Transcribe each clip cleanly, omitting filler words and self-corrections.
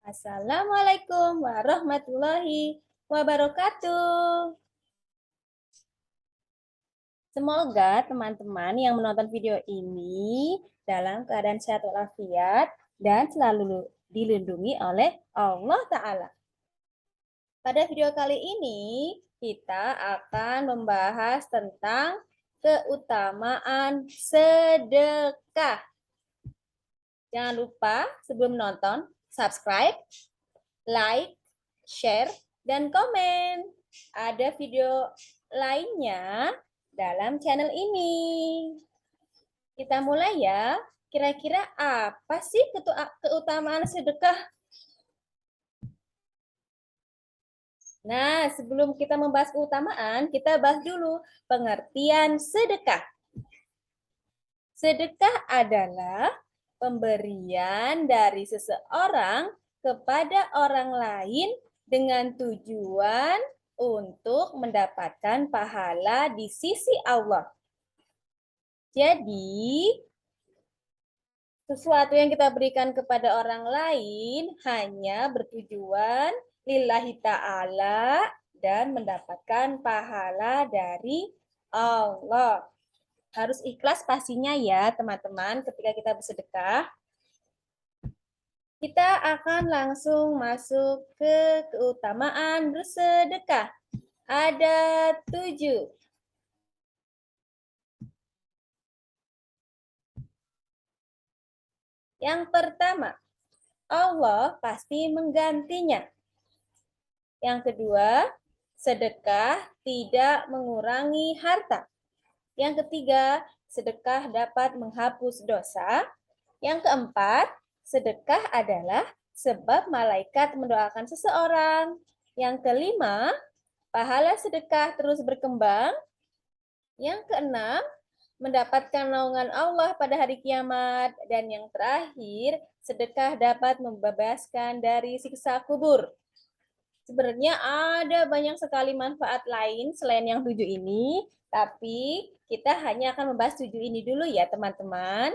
Assalamualaikum warahmatullahi wabarakatuh. Semoga teman-teman yang menonton video ini dalam keadaan sehat walafiat dan selalu dilindungi oleh Allah Ta'ala. Pada video kali ini, kita akan membahas tentang keutamaan sedekah. Jangan lupa sebelum menonton, subscribe, like, share, dan komen. Ada video lainnya dalam channel ini. Kita mulai ya. Kira-kira apa sih keutamaan sedekah? Nah, sebelum kita membahas keutamaan, kita bahas dulu pengertian sedekah. Sedekah adalah pemberian dari seseorang kepada orang lain dengan tujuan untuk mendapatkan pahala di sisi Allah. Jadi, sesuatu yang kita berikan kepada orang lain hanya bertujuan lillahi ta'ala dan mendapatkan pahala dari Allah. Harus ikhlas pastinya ya teman-teman ketika kita bersedekah. Kita akan langsung masuk ke keutamaan bersedekah. Ada 7. Yang pertama, Allah pasti menggantinya. Yang kedua, sedekah tidak mengurangi harta. Yang ketiga, sedekah dapat menghapus dosa. Yang keempat, sedekah adalah sebab malaikat mendoakan seseorang. Yang kelima, pahala sedekah terus berkembang. Yang keenam, mendapatkan naungan Allah pada hari kiamat. Dan yang terakhir, sedekah dapat membebaskan dari siksa kubur. Sebenarnya ada banyak sekali manfaat lain selain yang 7 ini, tapi kita hanya akan membahas 7 ini dulu ya teman-teman.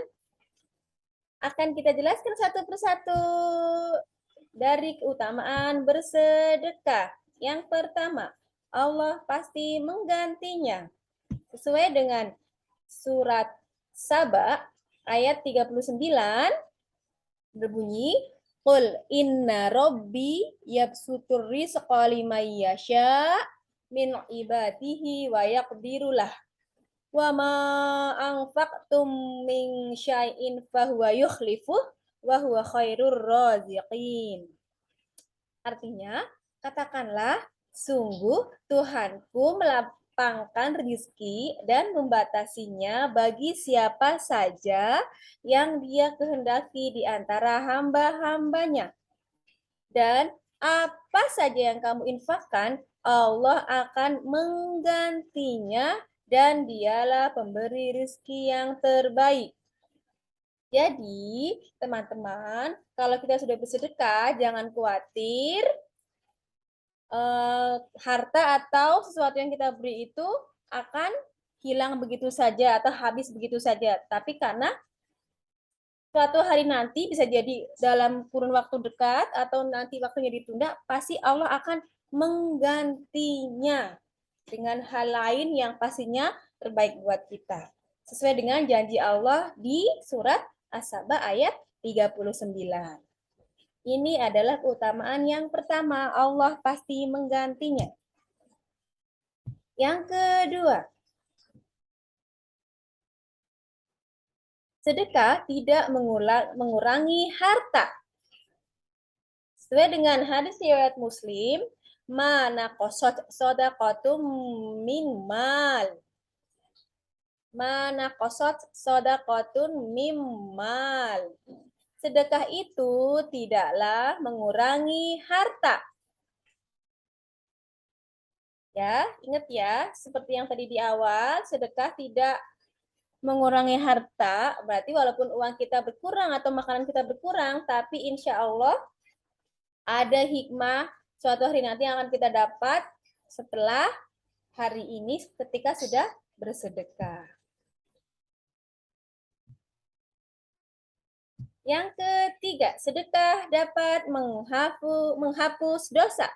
Akan kita jelaskan satu persatu dari keutamaan bersedekah. Yang pertama, Allah pasti menggantinya. Sesuai dengan surat Saba ayat 39 berbunyi, Qul inna rabbi yabsutur rizqa liman yasha min ibadihi wa yaqdirulah. Wa ma anfaqtum min syai'in fahuwa yukhlifuh wa huwa khairur raziqin. Artinya, katakanlah, sungguh Tuhanku melapangkan rezeki dan membatasinya bagi siapa saja yang Dia kehendaki di antara hamba-hambanya. Dan apa saja yang kamu infakkan, Allah akan menggantinya dan Dialah pemberi rezeki yang terbaik. Jadi, teman-teman, kalau kita sudah bersedekah, jangan khawatir harta atau sesuatu yang kita beri itu akan hilang begitu saja atau habis begitu saja. Tapi karena suatu hari nanti bisa jadi dalam kurun waktu dekat atau nanti waktunya ditunda, pasti Allah akan menggantinya dengan hal lain yang pastinya terbaik buat kita. Sesuai dengan janji Allah di surat As-Saba ayat 39. Ini adalah keutamaan yang pertama, Allah pasti menggantinya. Yang kedua, sedekah tidak mengurangi harta. Sesuai dengan hadis riwayat Muslim, mana qasat shadaqatum min mal. Mana qasat shadaqatun min mal. Sedekah itu tidaklah mengurangi harta. Ya, ingat ya, seperti yang tadi di awal, sedekah tidak mengurangi harta, berarti walaupun uang kita berkurang atau makanan kita berkurang, tapi insya Allah ada hikmah suatu hari nanti yang akan kita dapat setelah hari ini ketika sudah bersedekah. Yang ketiga, sedekah dapat menghapus dosa.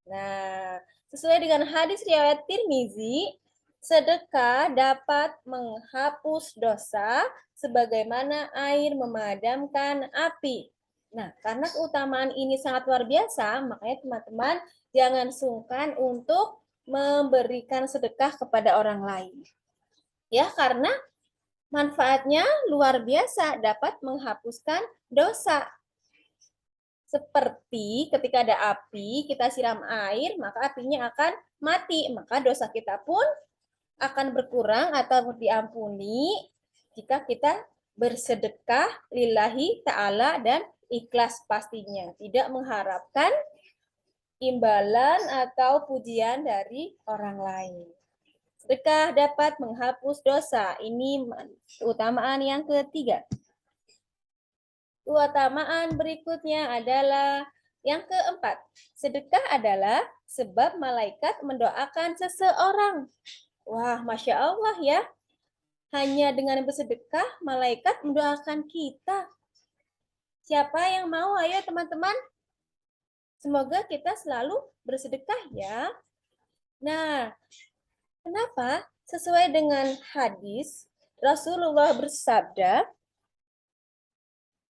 Nah, sesuai dengan hadis riwayat Tirmizi, sedekah dapat menghapus dosa sebagaimana air memadamkan api. Nah, karena keutamaan ini sangat luar biasa, makanya teman-teman jangan sungkan untuk memberikan sedekah kepada orang lain. Ya, karena manfaatnya luar biasa, dapat menghapuskan dosa. Seperti ketika ada api, kita siram air, maka apinya akan mati. Maka dosa kita pun akan berkurang atau diampuni jika kita bersedekah lillahi ta'ala dan ikhlas pastinya. Tidak mengharapkan imbalan atau pujian dari orang lain. Sedekah dapat menghapus dosa. Ini keutamaan yang ketiga. Keutamaan berikutnya adalah yang keempat. Sedekah adalah sebab malaikat mendoakan seseorang. Wah, Masya Allah ya. Hanya dengan bersedekah, malaikat mendoakan kita. Siapa yang mau? Ayo teman-teman. Semoga kita selalu bersedekah ya. Nah, kenapa? Sesuai dengan hadis, Rasulullah bersabda,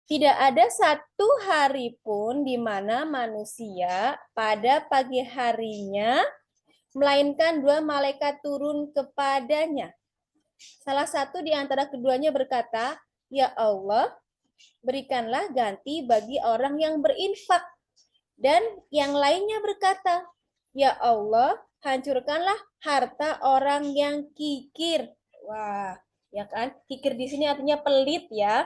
tidak ada satu hari pun di mana manusia pada pagi harinya melainkan dua malaikat turun kepadanya. Salah satu di antara keduanya berkata, "Ya Allah, berikanlah ganti bagi orang yang berinfak." Dan yang lainnya berkata, "Ya Allah, hancurkanlah harta orang yang kikir." Wah, ya kan? Kikir di sini artinya pelit ya.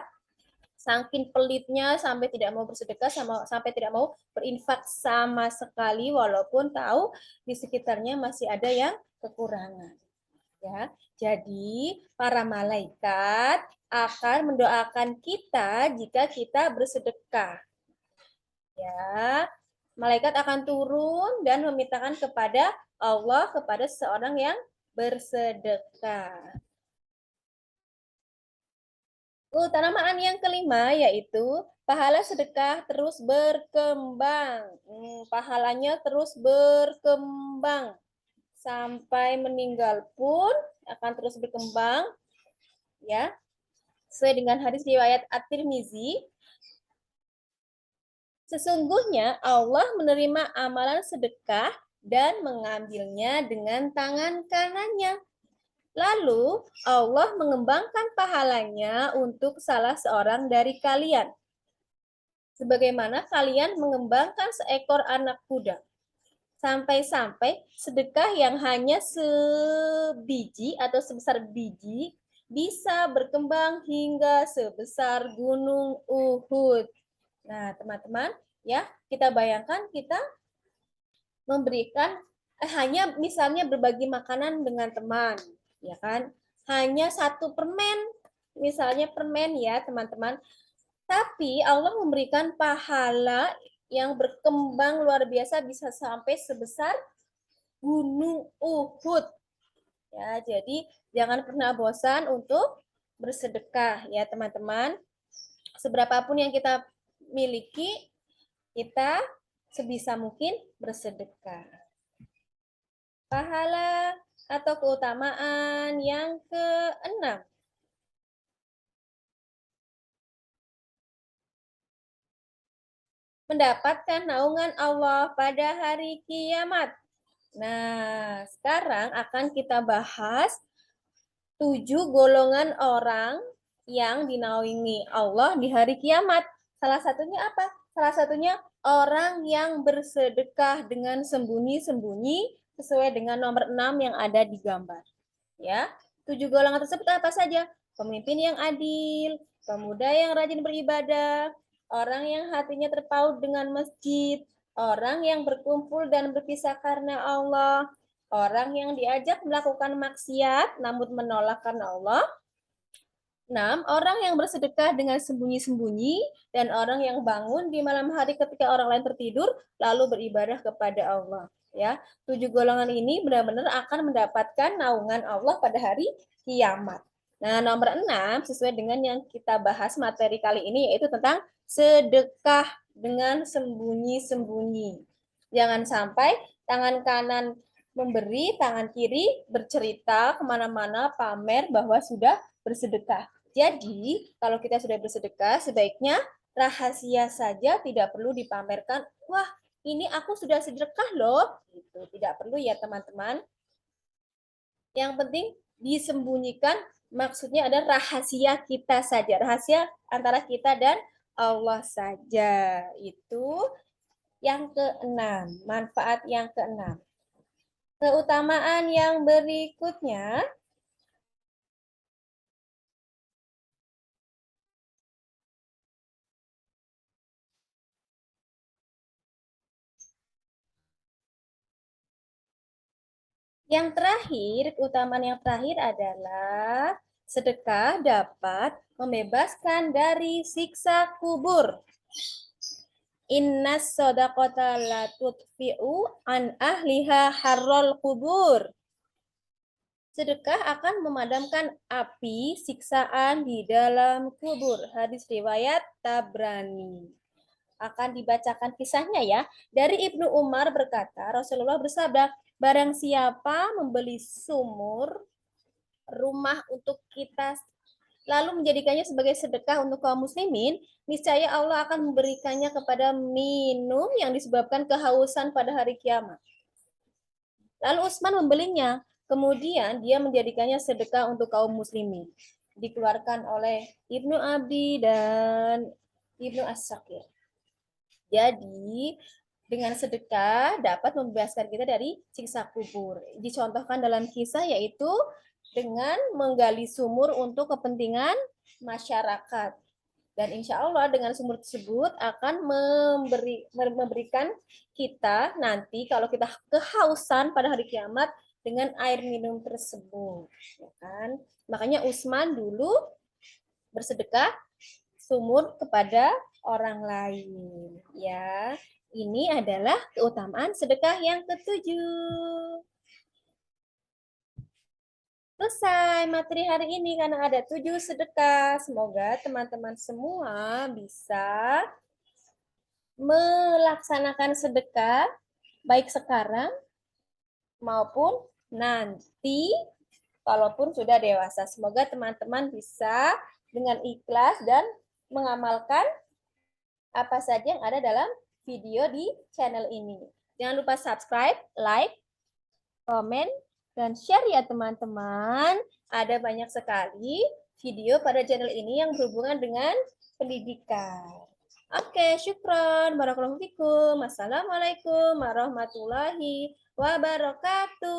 Saking pelitnya sampai tidak mau bersedekah, sampai tidak mau berinfak sama sekali walaupun tahu di sekitarnya masih ada yang kekurangan. Ya, jadi para malaikat akan mendoakan kita jika kita bersedekah. Ya, malaikat akan turun dan memintakan kepada Allah kepada seorang yang bersedekah. Keutamaan yang kelima yaitu pahala sedekah terus berkembang. Pahalanya terus berkembang sampai meninggal pun akan terus berkembang ya. Sesuai dengan hadis riwayat At-Tirmizi, sesungguhnya Allah menerima amalan sedekah dan mengambilnya dengan tangan kanannya. Lalu Allah mengembangkan pahalanya untuk salah seorang dari kalian. Sebagaimana kalian mengembangkan seekor anak kuda. Sampai-sampai sedekah yang hanya sebiji atau sebesar biji bisa berkembang hingga sebesar gunung Uhud. Nah, teman-teman, ya, kita bayangkan kita memberikan hanya misalnya berbagi makanan dengan teman, ya kan? Hanya satu permen, misalnya permen ya, teman-teman. Tapi Allah memberikan pahala yang berkembang luar biasa bisa sampai sebesar gunung Uhud. Ya, jadi jangan pernah bosan untuk bersedekah ya, teman-teman. Seberapapun yang kita miliki, kita sebisa mungkin bersedekah. Pahala atau keutamaan yang keenam. Mendapatkan naungan Allah pada hari kiamat. Nah, sekarang akan kita bahas 7 golongan orang yang dinaungi Allah di hari kiamat. Salah satunya apa? Salah satunya orang yang bersedekah dengan sembunyi-sembunyi sesuai dengan nomor 6 yang ada di gambar. Ya, 7 golongan tersebut apa saja? Pemimpin yang adil, pemuda yang rajin beribadah, orang yang hatinya terpaut dengan masjid, orang yang berkumpul dan berpisah karena Allah, orang yang diajak melakukan maksiat namun menolak karena Allah, 6. Orang yang bersedekah dengan sembunyi-sembunyi dan orang yang bangun di malam hari ketika orang lain tertidur lalu beribadah kepada Allah. Ya, 7 golongan ini benar-benar akan mendapatkan naungan Allah pada hari kiamat. Nah, nomor 6 sesuai dengan yang kita bahas materi kali ini yaitu tentang sedekah dengan sembunyi-sembunyi. Jangan sampai tangan kanan memberi, tangan kiri bercerita kemana-mana pamer bahwa sudah bersedekah. Jadi, kalau kita sudah bersedekah, sebaiknya rahasia saja, tidak perlu dipamerkan. Wah, ini aku sudah sedekah loh. Itu tidak perlu ya teman-teman. Yang penting disembunyikan, maksudnya ada rahasia kita saja, rahasia antara kita dan Allah saja. Itu yang keenam, manfaat yang keenam. Keutamaan yang berikutnya, yang terakhir, keutamaan yang terakhir adalah sedekah dapat membebaskan dari siksa kubur. Inna sodakota la tutfi'u an ahliha harrol kubur. Sedekah akan memadamkan api siksaan di dalam kubur. Hadis riwayat Tabrani. Akan dibacakan kisahnya ya. Dari Ibnu Umar berkata, Rasulullah bersabda, barang siapa membeli sumur rumah untuk kita lalu menjadikannya sebagai sedekah untuk kaum muslimin, niscaya Allah akan memberikannya kepada minum yang disebabkan kehausan pada hari kiamat. Lalu Utsman membelinya, kemudian dia menjadikannya sedekah untuk kaum muslimin. Dikeluarkan oleh Ibnu Abi dan Ibnu As-Sakir. Jadi, dengan sedekah dapat membebaskan kita dari siksa kubur. Dicontohkan dalam kisah yaitu dengan menggali sumur untuk kepentingan masyarakat. Dan insya Allah dengan sumur tersebut akan memberikan kita nanti kalau kita kehausan pada hari kiamat dengan air minum tersebut. Ya kan? Makanya Utsman dulu bersedekah sumur kepada orang lain. Ya, ini adalah keutamaan sedekah yang ketujuh. Selesai materi hari ini karena ada 7 sedekah. Semoga teman-teman semua bisa melaksanakan sedekah baik sekarang maupun nanti kalaupun sudah dewasa. Semoga teman-teman bisa dengan ikhlas dan mengamalkan apa saja yang ada dalam video di channel ini. Jangan lupa subscribe, like, komen, dan share ya teman-teman. Ada banyak sekali video pada channel ini yang berhubungan dengan pendidikan. Oke, syukron. Barakallahu fikum. Assalamualaikum warahmatullahi wabarakatuh.